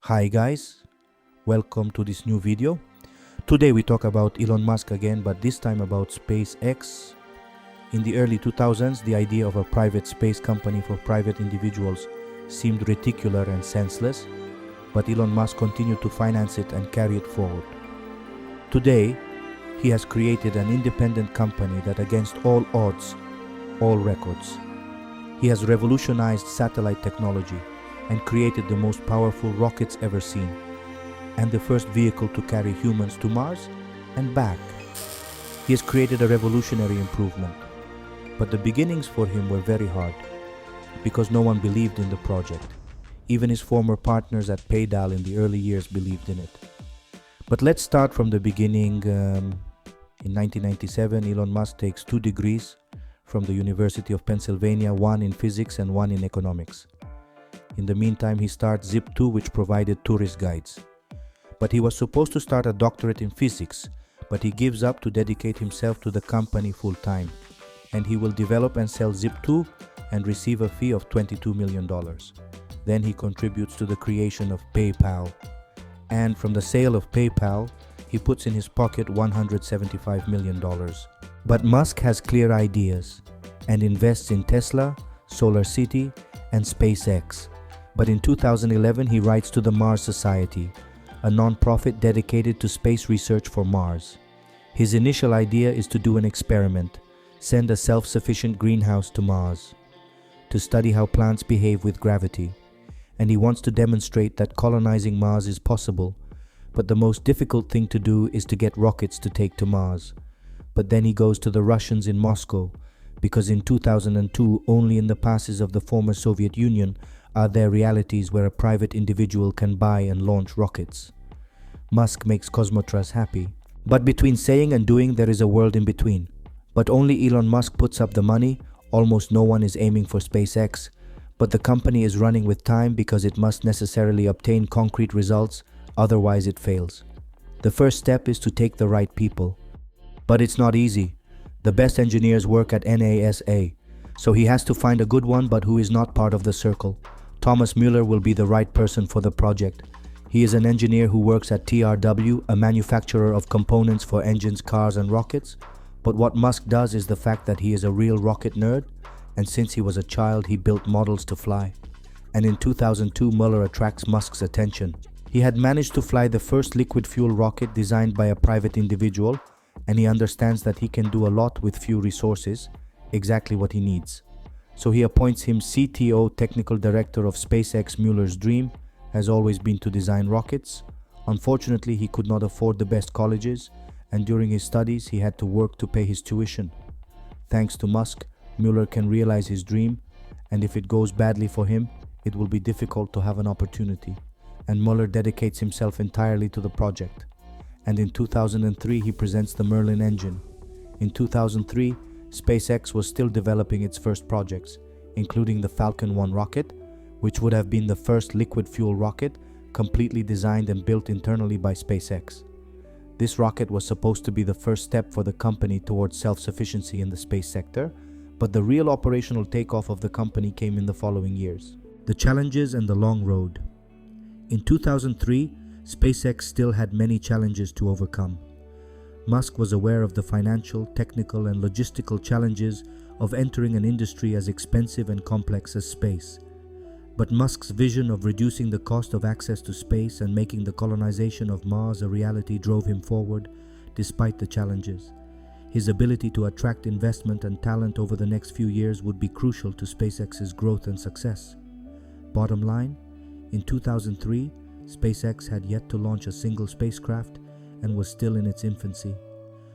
Hi guys, welcome to this new video. Today we talk about Elon Musk again, but this time about SpaceX. In the early 2000s, the idea of a private space company for private individuals seemed ridiculous and senseless, but Elon Musk continued to finance it and carry it forward. Today, he has created an independent company that against all odds, all records. He has revolutionized satellite technology and created the most powerful rockets ever seen, and the first vehicle to carry humans to Mars and back. He has created a revolutionary improvement, but the beginnings for him were very hard, because no one believed in the project. Even his former partners at PayPal in the early years believed in it. But let's start from the beginning. In 1997, Elon Musk takes 2 degrees from the University of Pennsylvania, one in physics and one in economics. In the meantime, he starts Zip2, which provided tourist guides. But he was supposed to start a doctorate in physics, but he gives up to dedicate himself to the company full-time. And he will develop and sell Zip2 and receive a fee of $22 million. Then he contributes to the creation of PayPal. And from the sale of PayPal, he puts in his pocket $175 million. But Musk has clear ideas and invests in Tesla, SolarCity, and SpaceX. But in 2011, he writes to the Mars Society, a non-profit dedicated to space research for Mars. His initial idea is to do an experiment, send a self-sufficient greenhouse to Mars, to study how plants behave with gravity. And he wants to demonstrate that colonizing Mars is possible, but the most difficult thing to do is to get rockets to take to Mars. But then he goes to the Russians in Moscow, because in 2002, only in the passes of the former Soviet Union are there realities where a private individual can buy and launch rockets. Musk makes Cosmotras happy. But between saying and doing, there is a world in between. But only Elon Musk puts up the money. Almost no one is aiming for SpaceX. But the company is running with time because it must necessarily obtain concrete results, otherwise it fails. The first step is to take the right people. But it's not easy. The best engineers work at NASA, so he has to find a good one but who is not part of the circle. Thomas Mueller will be the right person for the project. He is an engineer who works at TRW, a manufacturer of components for engines, cars and rockets. But what Musk does is the fact that he is a real rocket nerd, and since he was a child he built models to fly. And in 2002 Mueller attracts Musk's attention. He had managed to fly the first liquid fuel rocket designed by a private individual, and he understands that he can do a lot with few resources, exactly what he needs. So he appoints him CTO, technical director of SpaceX. Mueller's dream has always been to design rockets. Unfortunately, he could not afford the best colleges, and during his studies, he had to work to pay his tuition. Thanks to Musk, Mueller can realize his dream, and if it goes badly for him, it will be difficult to have an opportunity. And Mueller dedicates himself entirely to the project. And in 2003, he presents the Merlin engine. In 2003, SpaceX was still developing its first projects, including the Falcon 1 rocket, which would have been the first liquid fuel rocket completely designed and built internally by SpaceX. This rocket was supposed to be the first step for the company towards self-sufficiency in the space sector, but the real operational takeoff of the company came in the following years. The challenges and the long road. In 2003, SpaceX still had many challenges to overcome. Musk was aware of the financial, technical, and logistical challenges of entering an industry as expensive and complex as space. But Musk's vision of reducing the cost of access to space and making the colonization of Mars a reality drove him forward, despite the challenges. His ability to attract investment and talent over the next few years would be crucial to SpaceX's growth and success. Bottom line, in 2003, SpaceX had yet to launch a single spacecraft and was still in its infancy.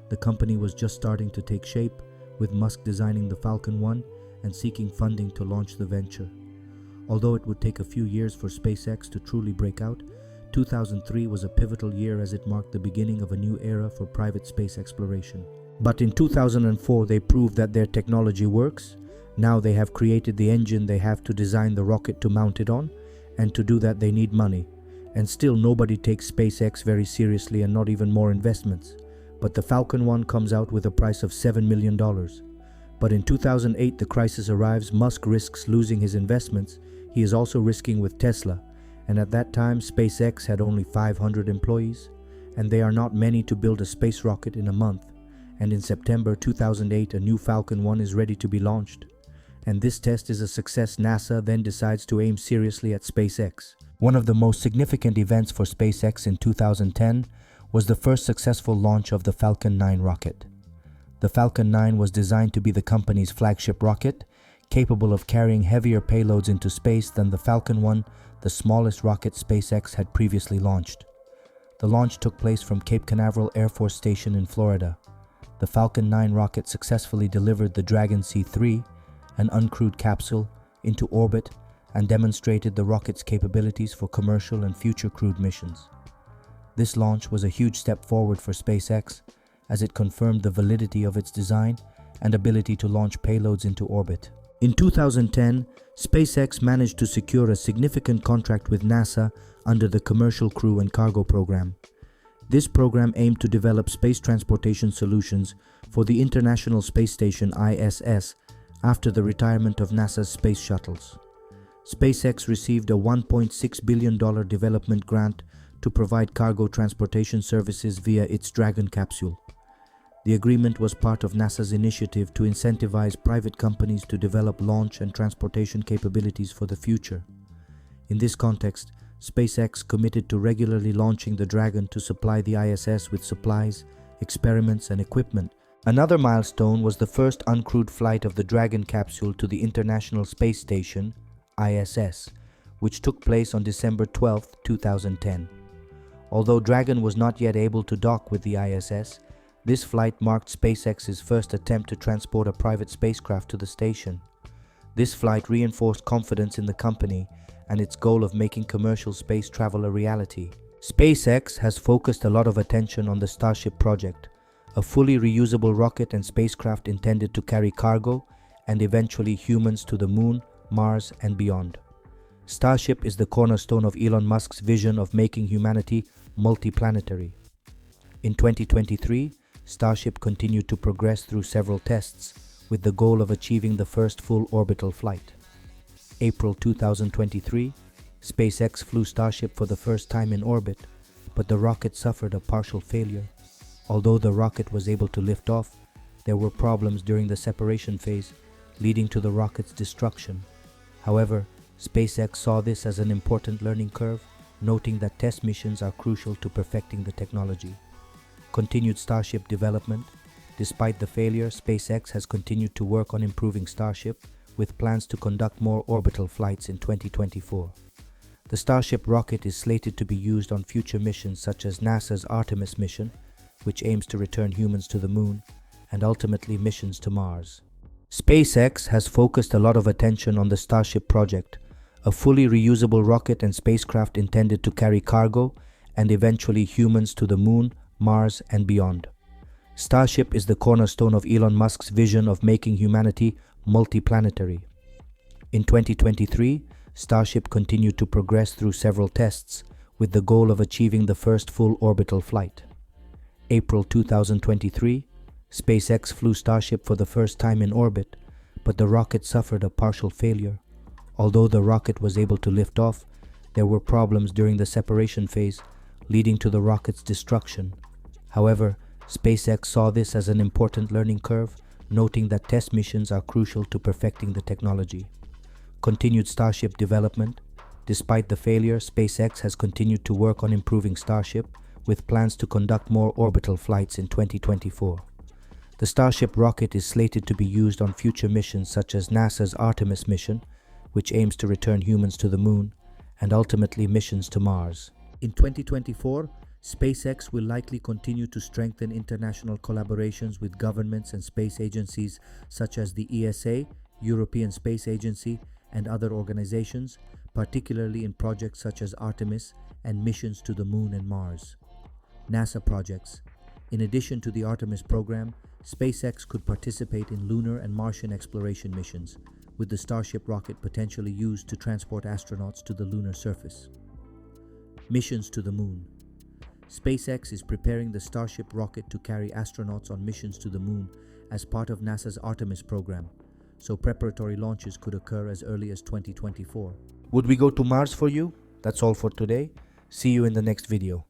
The company was just starting to take shape, with Musk designing the Falcon 1 and seeking funding to launch the venture. Although it would take a few years for SpaceX to truly break out, 2003 was a pivotal year as it marked the beginning of a new era for private space exploration. But in 2004 they proved that their technology works. Now they have created the engine they have to design the rocket to mount it on, and to do that they need money. And still nobody takes SpaceX very seriously, and not even more investments. But the Falcon 1 comes out with a price of $7 million. But in 2008 the crisis arrives. Musk risks losing his investments. He is also risking with Tesla, and at that time SpaceX had only 500 employees, and they are not many to build a space rocket in a month. And in September 2008, a new Falcon 1 is ready to be launched. And this test is a success. NASA then decides to aim seriously at SpaceX. One of the most significant events for SpaceX in 2010 was the first successful launch of the Falcon 9 rocket. The Falcon 9 was designed to be the company's flagship rocket, capable of carrying heavier payloads into space than the Falcon 1, the smallest rocket SpaceX had previously launched. The launch took place from Cape Canaveral Air Force Station in Florida. The Falcon 9 rocket successfully delivered the Dragon C-3, an uncrewed capsule, into orbit and demonstrated the rocket's capabilities for commercial and future crewed missions. This launch was a huge step forward for SpaceX, as it confirmed the validity of its design and ability to launch payloads into orbit. In 2010, SpaceX managed to secure a significant contract with NASA under the Commercial Crew and Cargo Program. This program aimed to develop space transportation solutions for the International Space Station (ISS) after the retirement of NASA's space shuttles. SpaceX received a $1.6 billion development grant to provide cargo transportation services via its Dragon capsule. The agreement was part of NASA's initiative to incentivize private companies to develop launch and transportation capabilities for the future. In this context, SpaceX committed to regularly launching the Dragon to supply the ISS with supplies, experiments, and equipment. Another milestone was the first uncrewed flight of the Dragon capsule to the International Space Station, ISS, which took place on December 12, 2010. Although Dragon was not yet able to dock with the ISS, this flight marked SpaceX's first attempt to transport a private spacecraft to the station. This flight reinforced confidence in the company and its goal of making commercial space travel a reality. SpaceX has focused a lot of attention on the STARSHIP project, a fully reusable rocket and spacecraft intended to carry cargo and eventually humans to the Moon, Mars, and beyond. STARSHIP is the cornerstone of Elon Musk's vision of making humanity multiplanetary. In 2023, STARSHIP continued to progress through several tests, with the goal of achieving the first full orbital flight. April 2023, SpaceX flew STARSHIP for the first time in orbit, but the rocket suffered a partial failure. Although the rocket was able to lift off, there were problems during the separation phase, leading to the rocket's destruction. However, SpaceX saw this as an important learning curve, noting that test missions are crucial to perfecting the technology. Continued STARSHIP development. Despite the failure, SpaceX has continued to work on improving STARSHIP, with plans to conduct more orbital flights in 2024. The STARSHIP rocket is slated to be used on future missions such as NASA's Artemis mission, which aims to return humans to the Moon, and ultimately missions to Mars. SpaceX has focused a lot of attention on the STARSHIP project, a fully reusable rocket and spacecraft intended to carry cargo and eventually humans to the Moon, Mars, and beyond. STARSHIP is the cornerstone of Elon Musk's vision of making humanity multiplanetary. In 2023, STARSHIP continued to progress through several tests, with the goal of achieving the first full orbital flight. April 2023, SpaceX flew STARSHIP for the first time in orbit, but the rocket suffered a partial failure. Although the rocket was able to lift off, there were problems during the separation phase, leading to the rocket's destruction. However, SpaceX saw this as an important learning curve, noting that test missions are crucial to perfecting the technology. Continued STARSHIP development. Despite the failure, SpaceX has continued to work on improving STARSHIP, with plans to conduct more orbital flights in 2024. The STARSHIP rocket is slated to be used on future missions such as NASA's Artemis mission, which aims to return humans to the Moon, and ultimately missions to Mars. In 2024, SpaceX will likely continue to strengthen international collaborations with governments and space agencies such as the ESA, European Space Agency, and other organizations, particularly in projects such as Artemis and missions to the Moon and Mars. NASA projects. In addition to the Artemis program, SpaceX could participate in lunar and Martian exploration missions, with the STARSHIP rocket potentially used to transport astronauts to the lunar surface. Missions to the Moon. SpaceX is preparing the STARSHIP rocket to carry astronauts on missions to the Moon as part of NASA's Artemis program, so preparatory launches could occur as early as 2024. Would we go to Mars for you? That's all for today. See you in the next video.